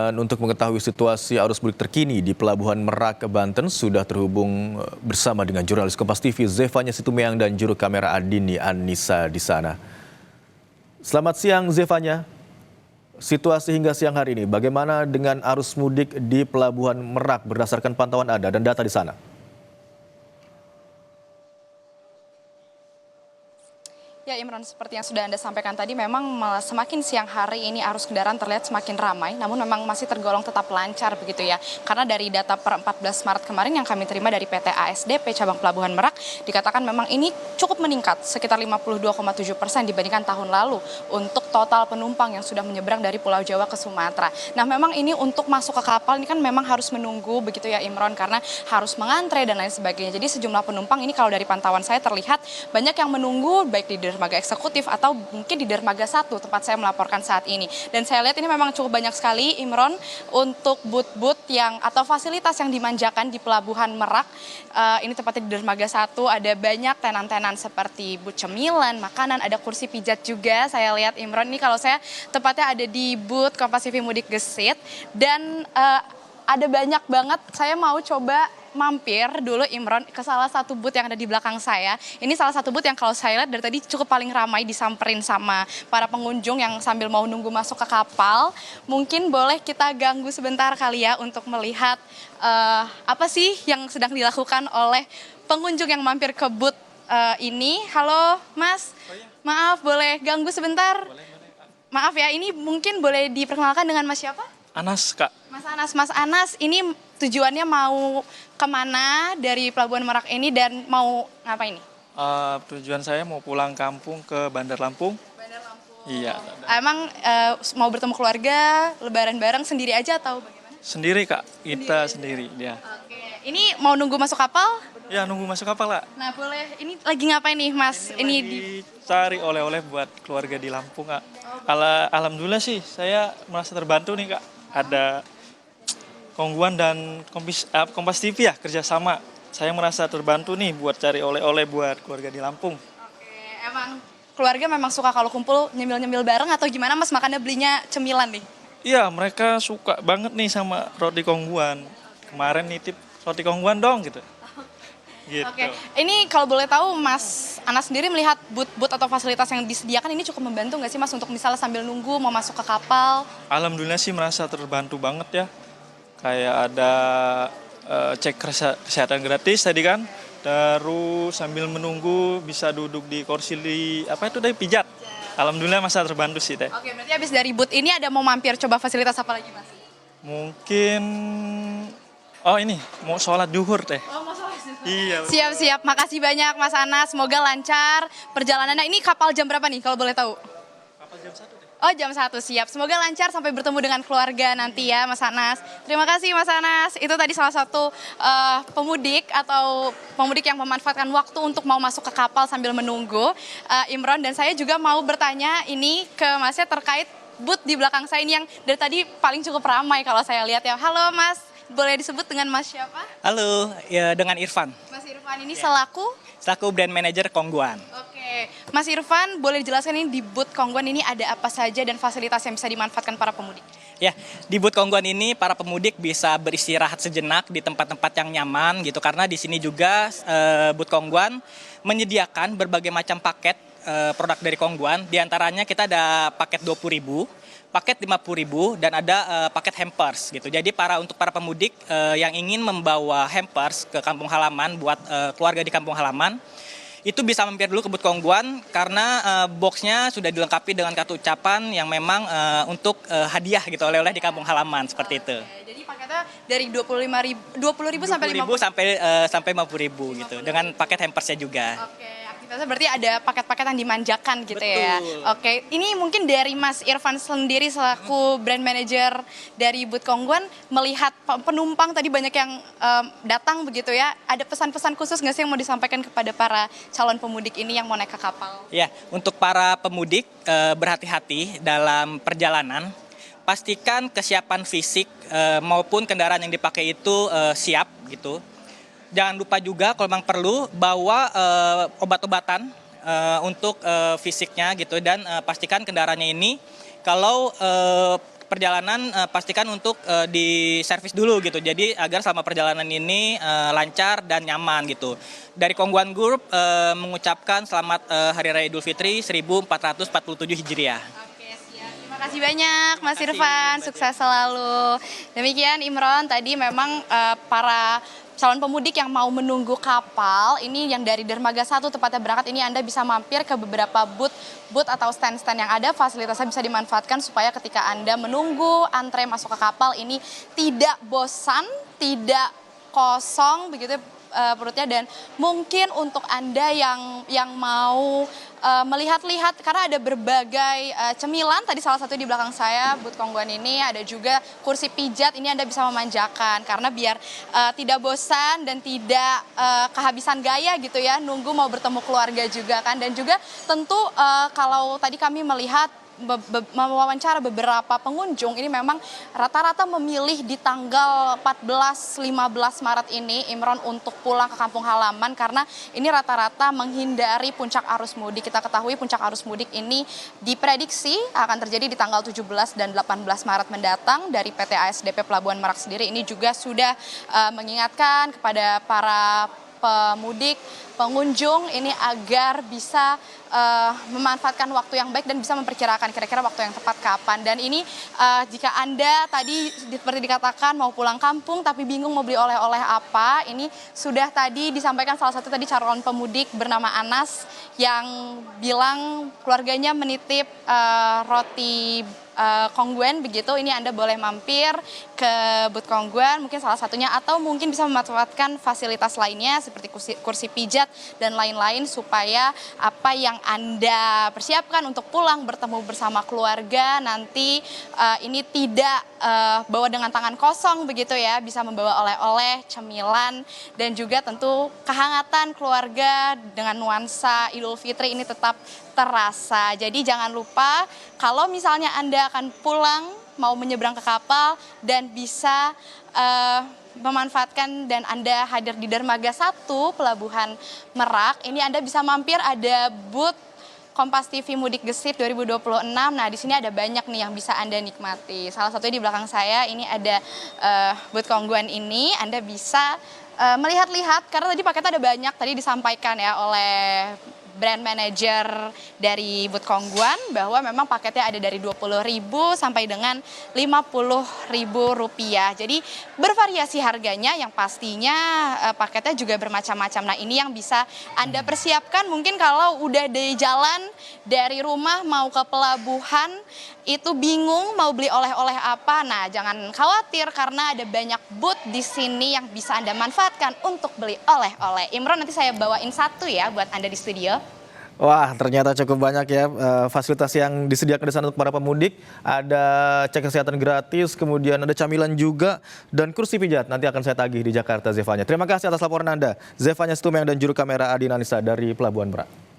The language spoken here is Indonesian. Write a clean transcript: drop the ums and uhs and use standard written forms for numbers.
Dan untuk mengetahui situasi arus mudik terkini di Pelabuhan Merak, Banten, sudah terhubung bersama dengan jurnalis Kompas TV Zefanya Situmeang dan juru kamera Adini Anissa di sana. Selamat siang Zefanya. Situasi hingga siang hari ini, bagaimana dengan arus mudik di Pelabuhan Merak berdasarkan pantauan Anda dan data di sana? Ya Imran, seperti yang sudah Anda sampaikan tadi, memang semakin siang hari ini arus kendaraan terlihat semakin ramai, namun memang masih tergolong tetap lancar begitu ya. Karena dari data per 14 Maret kemarin yang kami terima dari PT ASDP Cabang Pelabuhan Merak, dikatakan memang ini cukup meningkat sekitar 52,7% dibandingkan tahun lalu untuk total penumpang yang sudah menyeberang dari Pulau Jawa ke Sumatera. Nah memang ini untuk masuk ke kapal ini kan memang harus menunggu begitu ya Imran, karena harus mengantre dan lain sebagainya. Jadi sejumlah penumpang ini kalau dari pantauan saya terlihat banyak yang menunggu baik di dermaga eksekutif atau mungkin di dermaga 1 tempat saya melaporkan saat ini. Dan saya lihat ini memang cukup banyak sekali Imron untuk booth-booth yang atau fasilitas yang dimanjakan di Pelabuhan Merak. Ini tepatnya di dermaga 1 ada banyak tenan-tenan seperti booth cemilan, makanan, ada kursi pijat juga. Saya lihat Imron ini kalau saya tepatnya ada di booth Kompas TV Mudik Gesit dan ada banyak banget. Saya mau coba mampir dulu Imron ke salah satu booth yang ada di belakang saya. Ini salah satu booth yang kalau saya lihat dari tadi cukup paling ramai disamperin sama para pengunjung yang sambil mau nunggu masuk ke kapal. Mungkin boleh kita ganggu sebentar kali ya untuk melihat apa sih yang sedang dilakukan oleh pengunjung yang mampir ke booth ini. Halo Mas, maaf boleh ganggu sebentar? Maaf ya, ini mungkin boleh diperkenalkan dengan Mas siapa? Anas, Kak. Mas Anas, ini tujuannya mau kemana dari Pelabuhan Merak ini dan mau ngapain nih? Tujuan saya mau pulang kampung ke Bandar Lampung. Bandar Lampung. Iya. Emang mau bertemu keluarga, lebaran bareng sendiri aja atau bagaimana? Sendiri, Kak. Kita sendiri. Ya. Oke, ini mau nunggu masuk kapal? Ya, nunggu masuk kapal, Kak. Nah boleh, ini lagi ngapain nih Mas? Ini cari oleh-oleh buat keluarga di Lampung, Kak. Alhamdulillah sih, saya merasa terbantu nih, Kak. Ada Kongguan dan Kompas TV ya kerjasama. Saya merasa terbantu nih buat cari oleh-oleh buat keluarga di Lampung. Oke, emang keluarga memang suka kalau kumpul nyemil-nyemil bareng atau gimana Mas makannya belinya cemilan nih? Iya, mereka suka banget nih sama roti Kongguan. Kemarin nitip roti Kongguan dong gitu. Gitu. Oke, ini kalau boleh tahu Mas Anas sendiri melihat booth-booth atau fasilitas yang disediakan ini cukup membantu nggak sih Mas untuk misalnya sambil nunggu mau masuk ke kapal? Alhamdulillah sih merasa terbantu banget ya. Kayak ada cek kesehatan gratis tadi kan. Terus sambil menunggu bisa duduk di kursi dari pijat. Alhamdulillah masa terbantu sih teh. Oke, berarti habis dari booth ini ada mau mampir coba fasilitas apa lagi Mas? Mungkin ini mau sholat duhur teh. Oh, mau sholat. Iya. Siap-siap, makasih banyak Mas Anas, semoga lancar perjalanannya. Ini kapal jam berapa nih kalau boleh tahu? Kapal jam 1 deh. Oh jam 1, siap. Semoga lancar sampai bertemu dengan keluarga nanti ya Mas Anas. Terima kasih Mas Anas. Itu tadi salah satu pemudik atau pemudik yang memanfaatkan waktu untuk mau masuk ke kapal sambil menunggu Imron. Dan saya juga mau bertanya ini ke Masnya terkait booth di belakang saya ini yang dari tadi paling cukup ramai kalau saya lihat ya. Halo Mas, boleh disebut dengan Mas siapa? Halo, ya dengan Irfan. Mas Irfan ini selaku Brand Manager Kongguan. Oke, Mas Irfan boleh dijelaskan ini di booth Kongguan ini ada apa saja dan fasilitas yang bisa dimanfaatkan para pemudik? Ya, di booth Kongguan ini para pemudik bisa beristirahat sejenak di tempat-tempat yang nyaman gitu, karena di sini juga booth Kongguan menyediakan berbagai macam paket produk dari Kongguan. Di antaranya kita ada paket 20.000, paket 50.000 dan ada paket hampers gitu. Jadi untuk para pemudik yang ingin membawa hampers ke kampung halaman buat keluarga di kampung halaman, itu bisa mampir dulu ke booth Kongguan karena boxnya sudah dilengkapi dengan kartu ucapan yang memang untuk hadiah gitu, oleh-oleh di kampung halaman seperti itu. Jadi paketnya dari 20.000 sampai 50.000 sampai 50.000 gitu, dengan paket hampersnya juga. Oke, aktivitasnya berarti ada paket-paket yang dimanjakan gitu. Betul. Ya. Oke, ini mungkin dari Mas Irfan sendiri selaku brand manager dari booth Kongguan melihat penumpang tadi banyak yang datang begitu ya. Ada pesan-pesan khusus nggak sih yang mau disampaikan kepada para calon pemudik ini yang mau naik ke kapal? Ya, untuk para pemudik berhati-hati dalam perjalanan. Pastikan kesiapan fisik maupun kendaraan yang dipakai itu siap gitu. Jangan lupa juga kalau memang perlu bawa obat-obatan untuk fisiknya gitu, dan pastikan kendaraannya ini kalau perjalanan pastikan untuk diservis dulu gitu. Jadi agar selama perjalanan ini lancar dan nyaman gitu. Dari Kongguan Group mengucapkan selamat Hari Raya Idul Fitri 1447 Hijriah. Oke, siap. Terima kasih banyak Mas kasih, Irfan, Mbak sukses selalu. Demikian Imron, tadi memang para calon pemudik yang mau menunggu kapal, ini yang dari Dermaga 1 tepatnya berangkat, ini Anda bisa mampir ke beberapa booth atau stand-stand yang ada, fasilitasnya bisa dimanfaatkan supaya ketika Anda menunggu antre masuk ke kapal ini tidak bosan, tidak kosong begitu perutnya, dan mungkin untuk Anda yang mau melihat-lihat karena ada berbagai cemilan, tadi salah satu di belakang saya booth Kongguan ini ada juga kursi pijat, ini Anda bisa memanjakan karena biar tidak bosan dan tidak kehabisan gaya gitu ya, nunggu mau bertemu keluarga juga kan. Dan juga tentu kalau tadi kami melihat mewawancara beberapa pengunjung, ini memang rata-rata memilih di tanggal 14-15 Maret ini Imron untuk pulang ke kampung halaman karena ini rata-rata menghindari puncak arus mudik. Kita ketahui puncak arus mudik ini diprediksi akan terjadi di tanggal 17 dan 18 Maret mendatang. Dari PT ASDP Pelabuhan Merak sendiri ini juga sudah mengingatkan kepada para pemudik, pengunjung ini agar bisa memanfaatkan waktu yang baik dan bisa memperkirakan kira-kira waktu yang tepat kapan. Dan ini jika Anda tadi seperti dikatakan mau pulang kampung tapi bingung mau beli oleh-oleh apa, ini sudah tadi disampaikan salah satu tadi calon pemudik bernama Anas yang bilang keluarganya menitip roti Kongguan begitu. Ini Anda boleh mampir ke booth Kongguan mungkin salah satunya, atau mungkin bisa memanfaatkan fasilitas lainnya seperti kursi pijat dan lain-lain supaya apa yang Anda persiapkan untuk pulang bertemu bersama keluarga nanti ini tidak bawa dengan tangan kosong begitu ya, bisa membawa oleh-oleh, cemilan, dan juga tentu kehangatan keluarga dengan nuansa Idul Fitri ini tetap terasa. Jadi jangan lupa kalau misalnya Anda akan pulang mau menyeberang ke kapal dan bisa memanfaatkan dan Anda hadir di Dermaga 1 Pelabuhan Merak, ini Anda bisa mampir, ada booth Kompas TV Mudik Gesit 2026. Nah, di sini ada banyak nih yang bisa Anda nikmati. Salah satunya di belakang saya ini ada booth Kongguan ini, Anda bisa melihat-lihat karena tadi paketnya ada banyak tadi disampaikan ya oleh brand manager dari booth Kongguan bahwa memang paketnya ada dari 20.000 sampai dengan 50.000 rupiah. Jadi bervariasi harganya, yang pastinya paketnya juga bermacam-macam. Nah, ini yang bisa Anda persiapkan mungkin kalau udah di jalan dari rumah mau ke pelabuhan itu bingung mau beli oleh-oleh apa. Nah, jangan khawatir karena ada banyak booth di sini yang bisa Anda manfaatkan untuk beli oleh-oleh. Imron, nanti saya bawain satu ya buat Anda di studio. Wah, ternyata cukup banyak ya fasilitas yang disediakan di sana untuk para pemudik. Ada cek kesehatan gratis, kemudian ada camilan juga, dan kursi pijat. Nanti akan saya tagih di Jakarta, Zevanya. Terima kasih atas laporan Anda. Zevanya Situmorang dan juru kamera Adin Anissa dari Pelabuhan Merak.